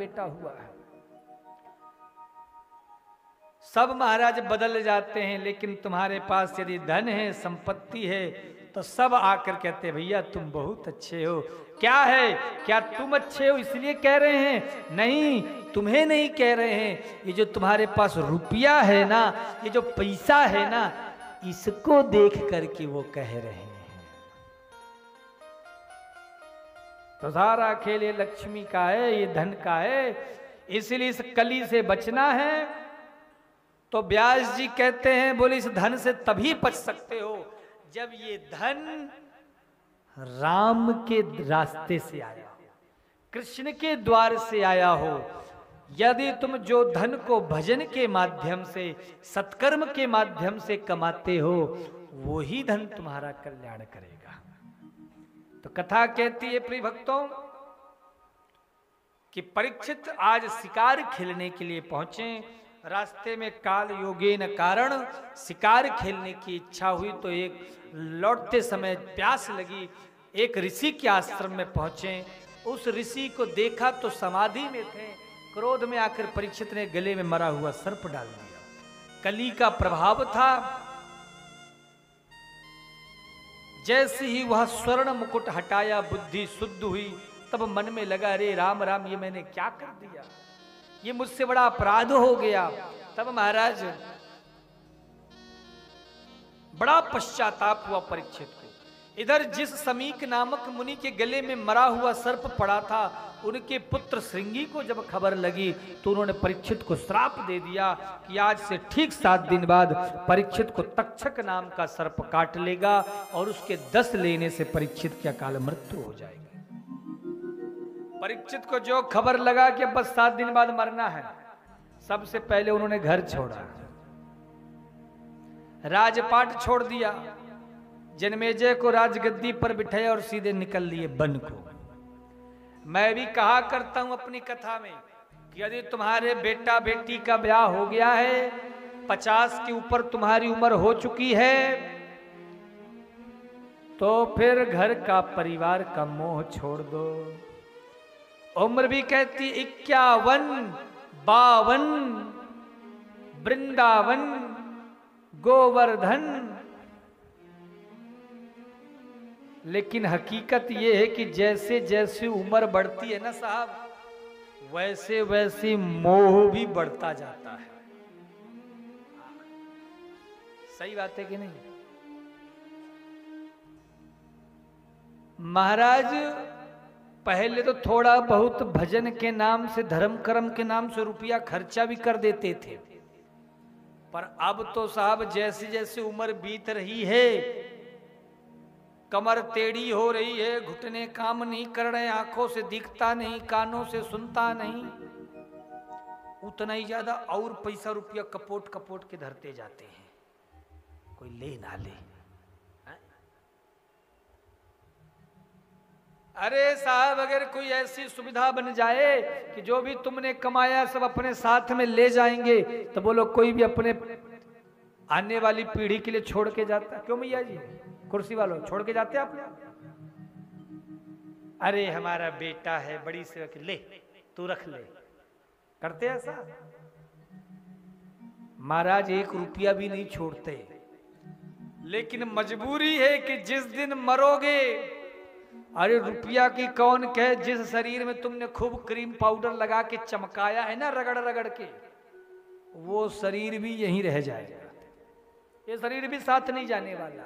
बेटा हुआ है। सब महाराज बदल जाते हैं, लेकिन तुम्हारे पास यदि धन है, संपत्ति है, तो सब आकर कहते भैया तुम बहुत अच्छे हो। क्या है, क्या तुम अच्छे हो इसलिए कह रहे हैं? नहीं, तुम्हें नहीं कह रहे हैं, ये जो तुम्हारे पास रुपया है ना, ये जो पैसा है ना, इसको देख करके वो कह रहे हैं। तो सारा खेल ये लक्ष्मी का है, ये धन का है, इसलिए इस कली से बचना है। तो व्यास जी कहते हैं, बोले इस धन से तभी बच सकते हो जब ये धन राम के रास्ते से आया हो, कृष्ण के द्वार से आया हो। यदि तुम जो धन को भजन के माध्यम से, सत्कर्म के माध्यम से कमाते हो, वो ही धन तुम्हारा कल्याण करेगा। तो कथा कहती है प्रिय भक्तों कि परीक्षित आज शिकार खेलने के लिए पहुंचे। रास्ते में काल योगेन कारण शिकार खेलने की इच्छा हुई, तो एक लौटते समय प्यास लगी, एक ऋषि के आश्रम में पहुंचे। उस ऋषि को देखा तो समाधि में थे। क्रोध में आकर परीक्षित ने गले में मरा हुआ सर्प डाल दिया। कली का प्रभाव था। जैसे ही वह स्वर्ण मुकुट हटाया, बुद्धि शुद्ध हुई। तब मन में लगा, अरे राम राम, ये मैंने क्या कर दिया, ये मुझसे बड़ा अपराध हो गया। तब महाराज बड़ा पश्चाताप हुआ परीक्षित को। इधर जिस समीक नामक मुनि के गले में मरा हुआ सर्प पड़ा था, उनके पुत्र श्रृंगी को जब खबर लगी तो उन्होंने परीक्षित को श्राप दे दिया कि आज से ठीक 7 दिन बाद परीक्षित को तक्षक नाम का सर्प काट लेगा और उसके 10 लेने से परीक्षित की अकाल मृत्यु हो जाएगी। परीक्षित को जो खबर लगा कि बस 7 दिन बाद मरना है, सबसे पहले उन्होंने घर छोड़ा, राजपाट छोड़ दिया, जन्मेजय को राजगद्दी पर बिठाया और सीधे निकल लिए वन को। मैं भी कहा करता हूं अपनी कथा में कि यदि तुम्हारे बेटा बेटी का ब्याह हो गया है, 50 के ऊपर तुम्हारी उम्र हो चुकी है, तो फिर घर का परिवार का मोह छोड़ दो। उम्र भी कहती 51, 52, वृंदावन, गोवर्धन। लेकिन हकीकत यह है कि जैसे जैसे उम्र बढ़ती है ना साहब, वैसे वैसे मोह भी बढ़ता जाता है। सही बात है कि नहीं? महाराज पहले तो थोड़ा बहुत भजन के नाम से, धर्म कर्म के नाम से रुपया खर्चा भी कर देते थे, पर अब तो साहब जैसे जैसे उम्र बीत रही है, कमर टेढ़ी हो रही है, घुटने काम नहीं कर रहे, आंखों से दिखता नहीं, कानों से सुनता नहीं, उतना ही ज्यादा और पैसा रुपया कपोट कपोट के धरते जाते हैं, कोई ले ना ले। अरे साहब, अगर कोई ऐसी सुविधा बन जाए कि जो भी तुमने कमाया सब अपने साथ में ले जाएंगे, तो बोलो कोई भी अपने आने वाली पीढ़ी के लिए छोड़ के जाता? क्यों भैया जी, कुर्सी वालों, छोड़ के जाते आप? अरे हमारा बेटा है, बड़ी सेवा, ले तू रख ले, करते ऐसा? महाराज 1 रुपया भी नहीं छोड़ते, लेकिन मजबूरी है कि जिस दिन मरोगे, अरे रुपया की कौन कहे, जिस शरीर में तुमने खूब क्रीम पाउडर लगा के चमकाया है ना, रगड़ रगड़ के, वो शरीर भी यहीं रह जाएगा, ये शरीर भी साथ नहीं जाने वाला।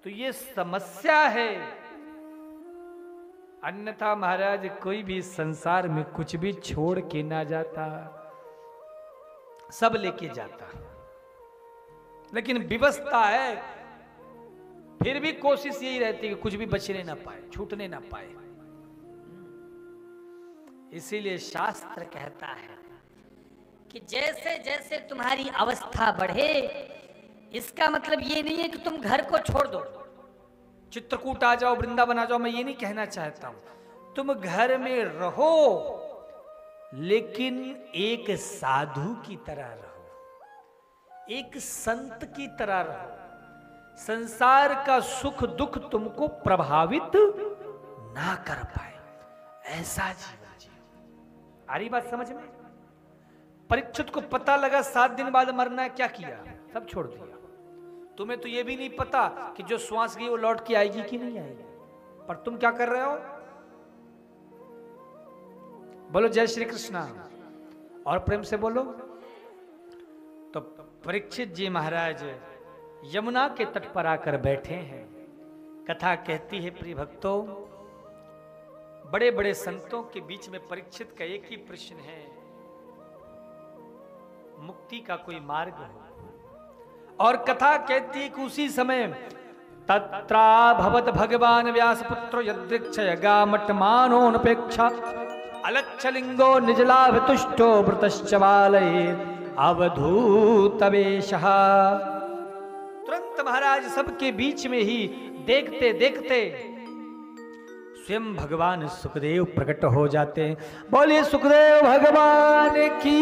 तो ये समस्या है। अन्यथा महाराज कोई भी संसार में कुछ भी छोड़ के ना जाता, सब लेके जाता, लेकिन विवस्था है, फिर भी कोशिश यही रहती है कि कुछ भी बचने ना पाए, छूटने ना पाए। इसीलिए शास्त्र कहता है कि जैसे जैसे तुम्हारी अवस्था बढ़े, इसका मतलब ये नहीं है कि तुम घर को छोड़ दो, चित्रकूट आ जाओ, वृंदावन आ जाओ, मैं ये नहीं कहना चाहता हूं। तुम घर में रहो, लेकिन एक साधु की तरह रहो, एक संत की तरह रहो। संसार का सुख दुख तुमको प्रभावित ना कर पाए, ऐसा जीवन जियो। आ रही बात समझ में? परीक्षित को पता लगा 7 दिन बाद मरना है, क्या किया? सब छोड़ दिया। तुम्हें तो ये भी नहीं पता कि जो श्वास गई वो लौट के आएगी कि नहीं आएगी, पर तुम क्या कर रहे हो? बोलो जय श्री कृष्णा, और प्रेम से बोलो। तो परीक्षित जी महाराज यमुना के तट पर आकर बैठे हैं। कथा कहती है प्रिय भक्तों, बड़े बड़े संतों के बीच में परीक्षित का एक ही प्रश्न है, मुक्ति का कोई मार्ग हो। और कथा कहती है कि उसी समय तत्रा भवत भगवान व्यासपुत्र यदृक्षय गामटमानोऽनपेक्षा अलच्छलिंगो निजलाभ तुष्टो वृतश्चवालये अवधूतवेशः। तुरंत महाराज सबके बीच में ही देखते देखते स्वयं भगवान सुखदेव प्रकट हो जाते हैं। बोलिए सुखदेव भगवान की